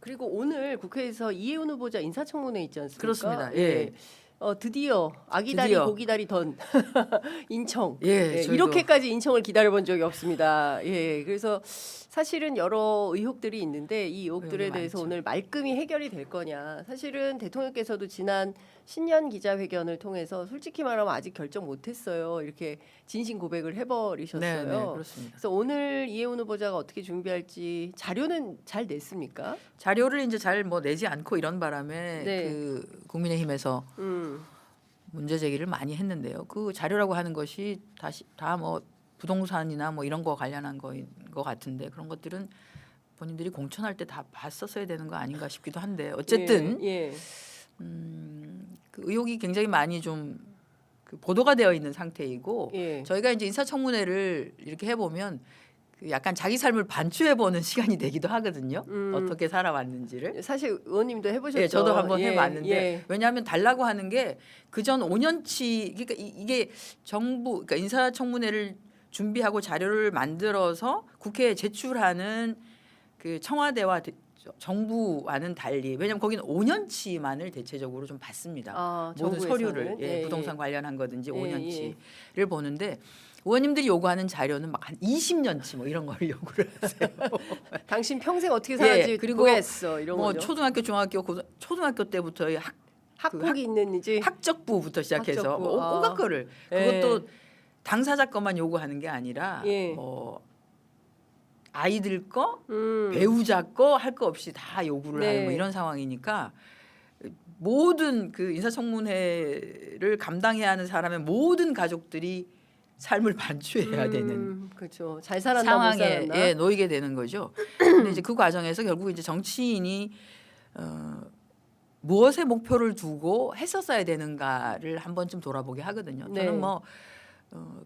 그리고 오늘 국회에서 이해운 후보자 인사청문회 있지 않습니까? 그렇습니다. 예. 드디어 아기다리 드디어. 고기다리 던 인청. 예, 저희도. 이렇게까지 인청을 기다려본 적이 없습니다. 예, 그래서 사실은 여러 의혹들이 있는데 이 의혹들에 의혹이 대해서 많죠. 오늘 말끔히 해결이 될 거냐. 사실은 대통령께서도 지난 신년 기자회견을 통해서 솔직히 말하면 아직 결정 못했어요. 이렇게 진심 고백을 해버리셨어요. 네, 그렇습니다. 그래서 오늘 이해운 후보자가 어떻게 준비할지 자료는 잘 냈습니까? 자료를 이제 잘 뭐 내지 않고 이런 바람에 네. 그 국민의힘에서 문제 제기를 많이 했는데요. 그 자료라고 하는 것이 다시 다 뭐 부동산이나 뭐 이런 거 관련한 거인 것 같은데 그런 것들은 본인들이 공천할 때 다 봤었어야 되는 거 아닌가 싶기도 한데 어쨌든 예. 그 의혹이 굉장히 많이 좀 그 보도가 되어 있는 상태이고 예. 저희가 이제 인사청문회를 이렇게 해보면 그 약간 자기 삶을 반추해보는 시간이 되기도 하거든요. 어떻게 살아왔는지를. 사실 의원님도 해보셨죠? 예, 저도 한번 해봤는데 예. 왜냐하면 달라고 하는 게 그전 5년치 그러니까 이게 정부 그러니까 인사청문회를 준비하고 자료를 만들어서 국회에 제출하는 그 청와대와 정부와는 달리 왜냐하면 거기는 5년치만을 대체적으로 좀 받습니다. 모든 서류를 부동산 관련한 거든지 5년치를 보는데 의원님들이 요구하는 자료는 막 한 20년치 뭐 이런 걸 요구를 하세요. 당신 평생 어떻게 살았지 그리고 보겠어 이런 뭐 거죠. 초등학교, 중학교, 초등학교 때부터의 학폭이 있는지 학적부부터 시작해서 학적부. 뭐 온갖 거를 그것도 당사자 것만 요구하는 게 아니라 예. 뭐 아이들 거, 배우자 거 할 거 없이 다 요구를 하는 뭐 이런 상황이니까 모든 그 인사청문회를 감당해야 하는 사람의 모든 가족들이 삶을 반추해야 되는 그렇죠. 잘 살았나 못 상황에 살았나? 놓이게 되는 거죠. 근데 이제 그 과정에서 결국 이제 정치인이 무엇에 목표를 두고 했었어야 되는가를 한 번쯤 돌아보게 하거든요. 저는 뭐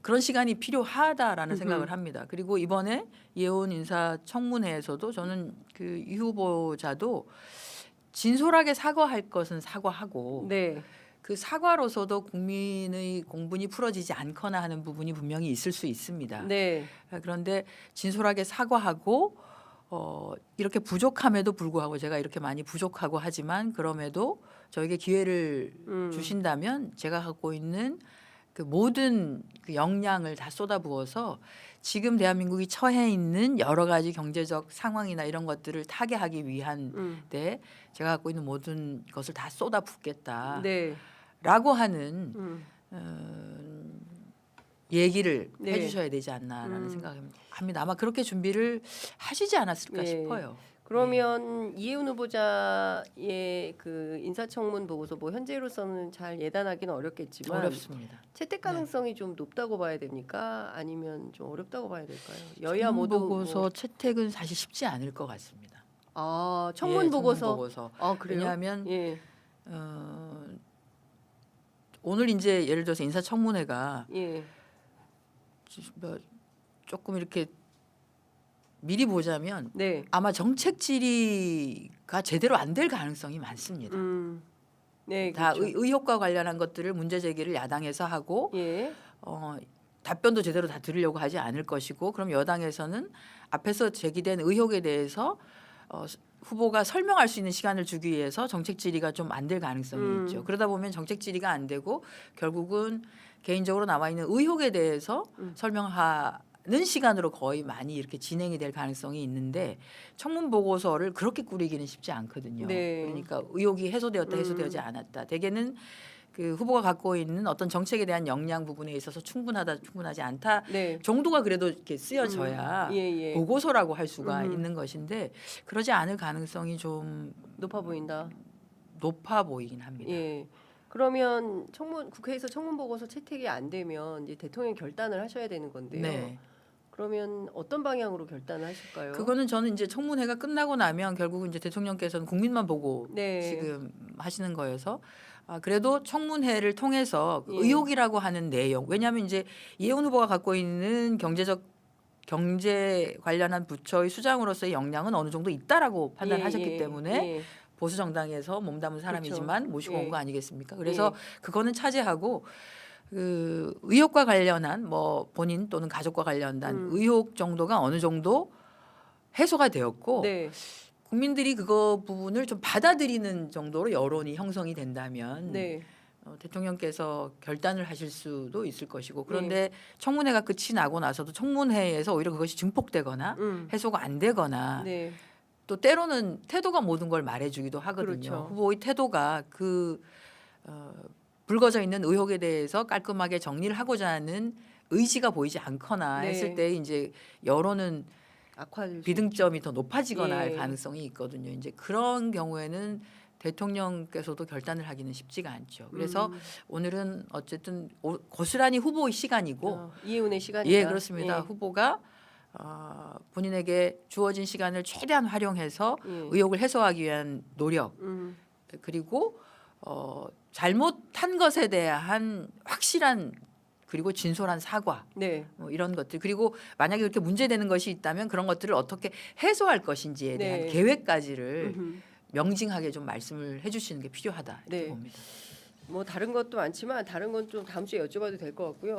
그런 시간이 필요하다라는 생각을 합니다. 그리고 이번에 이해운 인사청문회에서도 저는 그 이 후보자도 진솔하게 사과할 것은 사과하고 그 사과로서도 국민의 공분이 풀어지지 않거나 하는 부분이 분명히 있을 수 있습니다. 그런데 진솔하게 사과하고 이렇게 부족함에도 불구하고 제가 이렇게 많이 부족하고 하지만 그럼에도 저에게 기회를 주신다면 제가 갖고 있는 그 모든 그 역량을 다 쏟아부어서 지금 대한민국이 처해 있는 여러 가지 경제적 상황이나 이런 것들을 타개하기 위한 데 제가 갖고 있는 모든 것을 다 쏟아붓겠다라고 하는 얘기를 해주셔야 되지 않나라는 생각합니다. 아마 그렇게 준비를 하시지 않았을까 싶어요. 그러면 이해운 후보자의 그 인사청문 보고서 뭐 현재로서는 잘 예단하기는 어렵겠지만 어렵습니다. 채택 가능성이 좀 높다고 봐야 됩니까? 아니면 좀 어렵다고 봐야 될까요? 여야 모두 보고서 채택은 사실 쉽지 않을 것 같습니다. 청문 보고서. 청문 보고서. 그래요? 왜냐하면 오늘 이제 예를 들어서 인사청문회가 뭐 조금 이렇게 미리 보자면 아마 정책 질의가 제대로 안 될 가능성이 많습니다. 다 그렇죠. 의혹과 관련한 것들을 문제 제기를 야당에서 하고 답변도 제대로 다 들으려고 하지 않을 것이고 그럼 여당에서는 앞에서 제기된 의혹에 대해서 후보가 설명할 수 있는 시간을 주기 위해서 정책 질의가 좀 안 될 가능성이 있죠. 그러다 보면 정책 질의가 안 되고 결국은 개인적으로 나와 있는 의혹에 대해서 설명하는 시간으로 거의 많이 이렇게 진행이 될 가능성이 있는데 청문 보고서를 그렇게 꾸리기는 쉽지 않거든요. 그러니까 의혹이 해소되었다 해소되지 않았다. 대개는 그 후보가 갖고 있는 어떤 정책에 대한 역량 부분에 있어서 충분하다 충분하지 않다 정도가 그래도 이렇게 쓰여져야 보고서라고 할 수가 있는 것인데 그러지 않을 가능성이 좀 높아 보인다. 높아 보이긴 합니다. 그러면 국회에서 청문 보고서 채택이 안 되면 이제 대통령 결단을 하셔야 되는 건데요. 그러면 어떤 방향으로 결단을 하실까요? 그거는 저는 이제 청문회가 끝나고 나면 결국은 이제 대통령께서는 국민만 보고 지금 하시는 거여서 그래도 청문회를 통해서 의혹이라고 하는 내용 왜냐하면 이제 이해운 후보가 갖고 있는 경제 관련한 부처의 수장으로서의 역량은 어느 정도 있다라고 판단하셨기 때문에 보수 정당에서 몸담은 사람이지만 모시고 온 거 아니겠습니까? 그래서 그거는 차지하고 그 의혹과 관련한 뭐 본인 또는 가족과 관련한 의혹 정도가 어느 정도 해소가 되었고 국민들이 그거 부분을 좀 받아들이는 정도로 여론이 형성이 된다면 네. 대통령께서 결단을 하실 수도 있을 것이고 네. 그런데 청문회가 끝이 나고 나서도 청문회에서 오히려 그것이 증폭되거나 해소가 안 되거나 네. 또 때로는 태도가 모든 걸 말해주기도 하거든요. 그렇죠. 후보의 태도가 불거져 있는 의혹에 대해서 깔끔하게 정리를 하고자 하는 의지가 보이지 않거나 네. 했을 때 이제 여론은 악화될 수 비등점이 더 높아지거나 할 예. 가능성이 있거든요. 이제 그런 경우에는 대통령께서도 결단을 하기는 쉽지가 않죠. 그래서 오늘은 어쨌든 고스란히 후보의 시간이고 이해운의 시간이다. 예, 그렇습니다. 예. 후보가 본인에게 주어진 시간을 최대한 활용해서 예. 의혹을 해소하기 위한 노력 그리고 잘못한 것에 대한 확실한 그리고 진솔한 사과 네. 뭐 이런 것들 그리고 만약에 그렇게 문제되는 것이 있다면 그런 것들을 어떻게 해소할 것인지에 대한 네. 계획까지를 음흠. 명징하게 좀 말씀을 해주시는 게 필요하다 이렇게 네. 봅니다. 뭐 다른 것도 많지만 다른 건 좀 다음 주에 여쭤봐도 될 것 같고요.